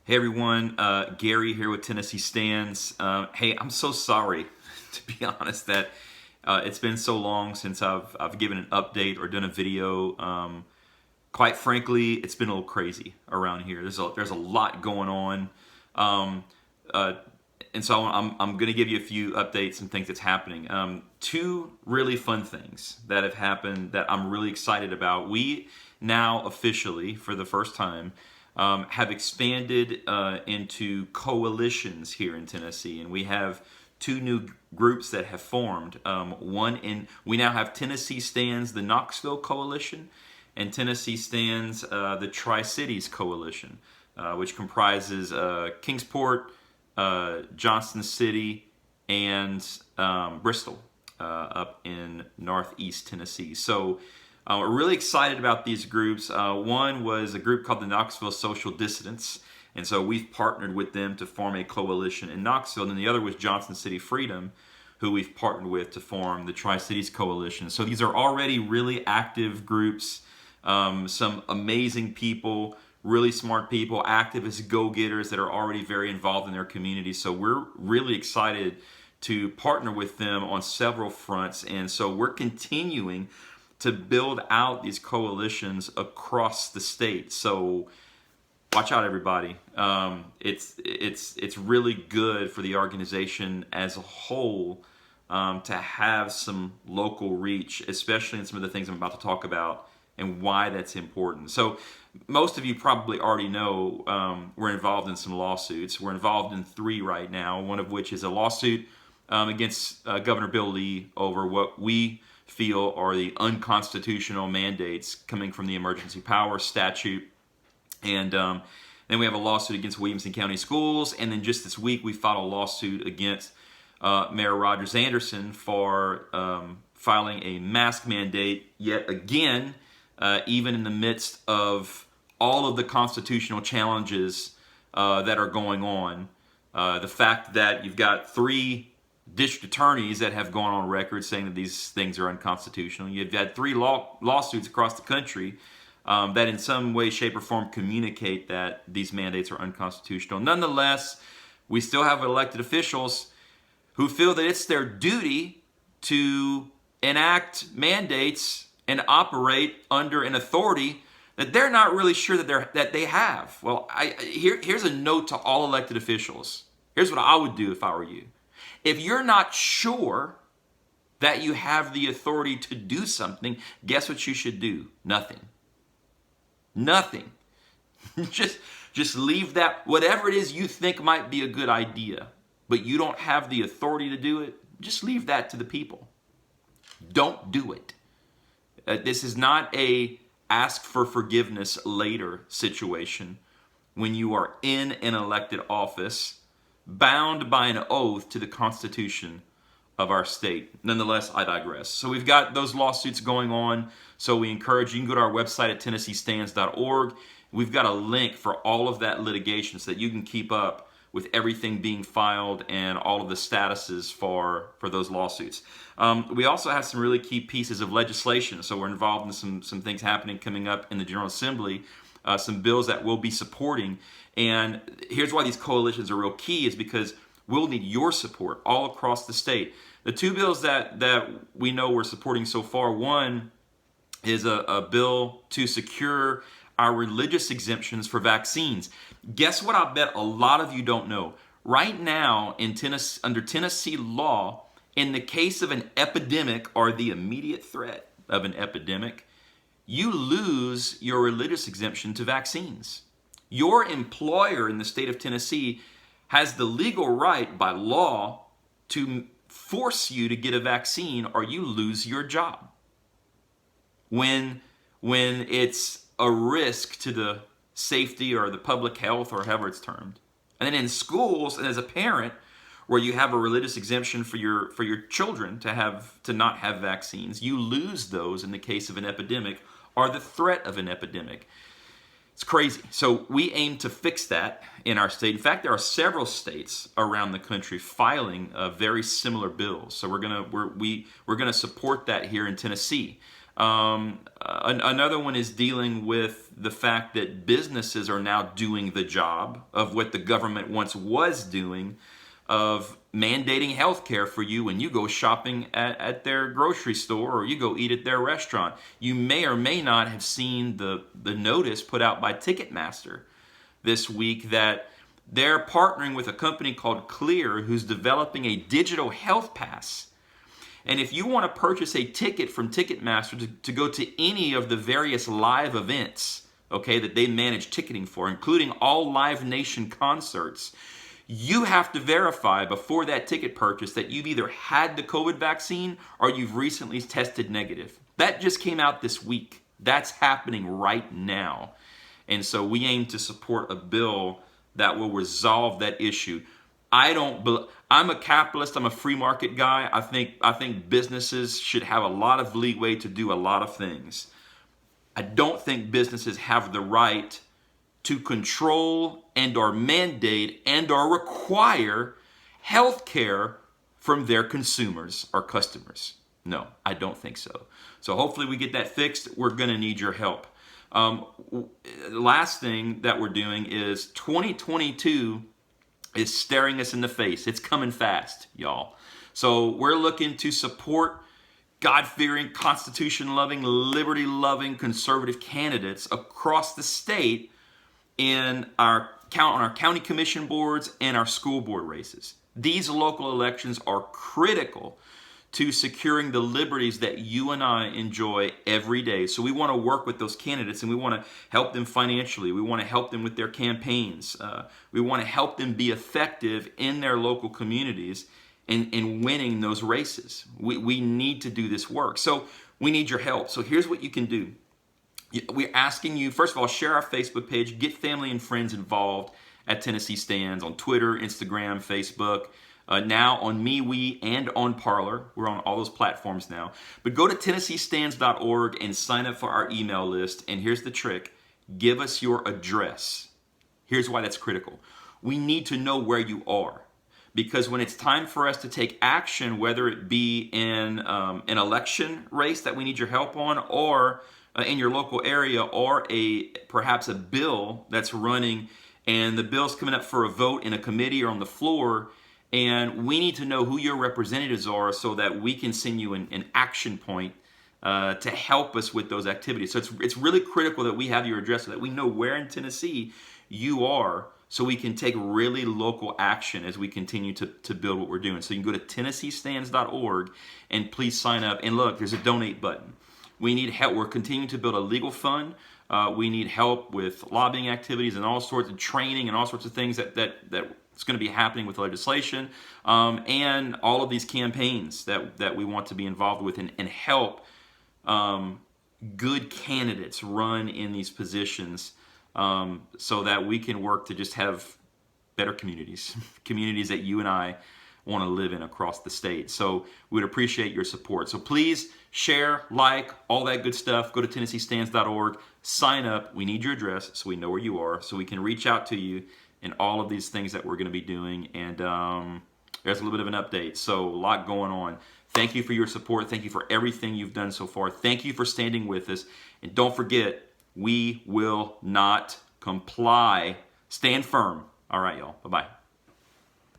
Hey everyone, Gary here with Tennessee Stands. Hey, I'm so sorry, to be honest, that it's been so long since I've given an update or done a video. Quite frankly, it's been a little crazy around here. There's a lot going on, um, uh, and so I'm going to give you a few updates and things that's happening. Two really fun things that have happened that I'm really excited about. We now officially, for the first time, have expanded into coalitions here in Tennessee, and we have two new groups that have formed. We now have Tennessee Stands, the Knoxville Coalition, and Tennessee Stands, the Tri-Cities Coalition, which comprises Kingsport, Johnson City, and Bristol up in northeast Tennessee. So we're really excited about these groups. One was a group called the Knoxville Social Dissidents, and so we've partnered with them to form a coalition in Knoxville. And the other was Johnson City Freedom, who we've partnered with to form the Tri-Cities Coalition. So these are already really active groups, some amazing people, really smart people, activists, go-getters that are already very involved in their community. So we're really excited to partner with them on several fronts. And so we're continuing to build out these coalitions across the state. So watch out, everybody. It's really good for the organization as a whole to have some local reach, especially in some of the things I'm about to talk about and why that's important. So most of you probably already know we're involved in some lawsuits. We're involved in three right now, one of which is a lawsuit against Governor Bill Lee over what we feel are the unconstitutional mandates coming from the emergency power statute. And then we have a lawsuit against Williamson County Schools. And then just this week, we filed a lawsuit against Mayor Rogers Anderson for filing a mask mandate yet again, even in the midst of all of the constitutional challenges that are going on. The fact that you've got three district attorneys that have gone on record saying that these things are unconstitutional. You've had three lawsuits across the country that in some way, shape, or form communicate that these mandates are unconstitutional. Nonetheless, we still have elected officials who feel that it's their duty to enact mandates and operate under an authority that they're not really sure that they have. Well, here's a note to all elected officials. Here's what I would do if I were you. If you're not sure that you have the authority to do something, guess what you should do? Nothing. Nothing. just leave that, whatever it is you think might be a good idea, but you don't have the authority to do it, just leave that to the people. Don't do it. This is not a ask for forgiveness later situation when you are in an elected office bound by an oath to the Constitution of our state. Nonetheless, I digress. So we've got those lawsuits going on. So we encourage you can go to our website at tennesseestands.org. We've got a link for all of that litigation so that you can keep up with everything being filed and all of the statuses for those lawsuits. We also have some really key pieces of legislation. So we're involved in some things happening coming up in the General Assembly, some bills that we'll be supporting. And here's why these coalitions are real key is because we'll need your support all across the state. The two bills that we know we're supporting so far, one is a bill to secure our religious exemptions for vaccines. Guess what I bet a lot of you don't know? Right now, in Tennessee, under Tennessee law, in the case of an epidemic or the immediate threat of an epidemic, you lose your religious exemption to vaccines. Your employer in the state of Tennessee has the legal right by law to force you to get a vaccine or you lose your job. When it's a risk to the safety or the public health or however it's termed. And then in schools and as a parent where you have a religious exemption for your children to not have vaccines, you lose those in the case of an epidemic or the threat of an epidemic. It's crazy. So we aim to fix that in our state. In fact, there are several states around the country filing very similar bills. So we're gonna support that here in Tennessee. Another one is dealing with the fact that businesses are now doing the job of what the government once was doing, of mandating health care for you when you go shopping at their grocery store or you go eat at their restaurant. You may or may not have seen the notice put out by Ticketmaster this week that they're partnering with a company called Clear, who's developing a digital health pass. And if you want to purchase a ticket from Ticketmaster to go to any of the various live events, okay, that they manage ticketing for, including all Live Nation concerts, you have to verify before that ticket purchase that you've either had the COVID vaccine or you've recently tested negative. That just came out this week. That's happening right now. And so we aim to support a bill that will resolve that issue. I'm a capitalist. I'm a free market guy. I think businesses should have a lot of leeway to do a lot of things. I don't think businesses have the right to control and or mandate and or require health care from their consumers or customers. No, I don't think so. So hopefully we get that fixed. We're going to need your help. Last thing that we're doing is 2022 is staring us in the face. It's coming fast, y'all. So we're looking to support God-fearing, Constitution-loving, liberty-loving conservative candidates across the state on our county commission boards and our school board races. These local elections are critical to securing the liberties that you and I enjoy every day. So we want to work with those candidates and we want to help them financially. We want to help them with their campaigns. We want to help them be effective in their local communities in winning those races. We need to do this work. So we need your help. So here's what you can do. We're asking you, first of all, share our Facebook page, get family and friends involved at Tennessee Stands on Twitter, Instagram, Facebook. Now on MeWe and on Parler. We're on all those platforms now. But go to TennesseeStands.org and sign up for our email list. And here's the trick. Give us your address. Here's why that's critical. We need to know where you are. Because when it's time for us to take action, whether it be in an election race that we need your help on, or in your local area, or perhaps a bill that's running and the bill's coming up for a vote in a committee or on the floor, and we need to know who your representatives are so that we can send you an action point to help us with those activities. So it's really critical that we have your address so that we know where in Tennessee you are, so we can take really local action as we continue to build what we're doing. So you can go to TennesseeStands.org and please sign up. And look, there's a donate button. We need help. We're continuing to build a legal fund. We need help with lobbying activities and all sorts of training and all sorts of things that it's going to be happening with legislation, and all of these campaigns that we want to be involved with and help good candidates run in these positions, so that we can work to just have better communities, communities that you and I want to live in across the state. So we'd appreciate your support. So please share, like, all that good stuff. Go to TennesseeStands.org, sign up. We need your address so we know where you are, so we can reach out to you and all of these things that we're going to be doing. And there's a little bit of an update. So a lot going on. Thank you for your support. Thank you for everything you've done so far. Thank you for standing with us. And don't forget, we will not comply. Stand firm. All right, y'all. Bye-bye.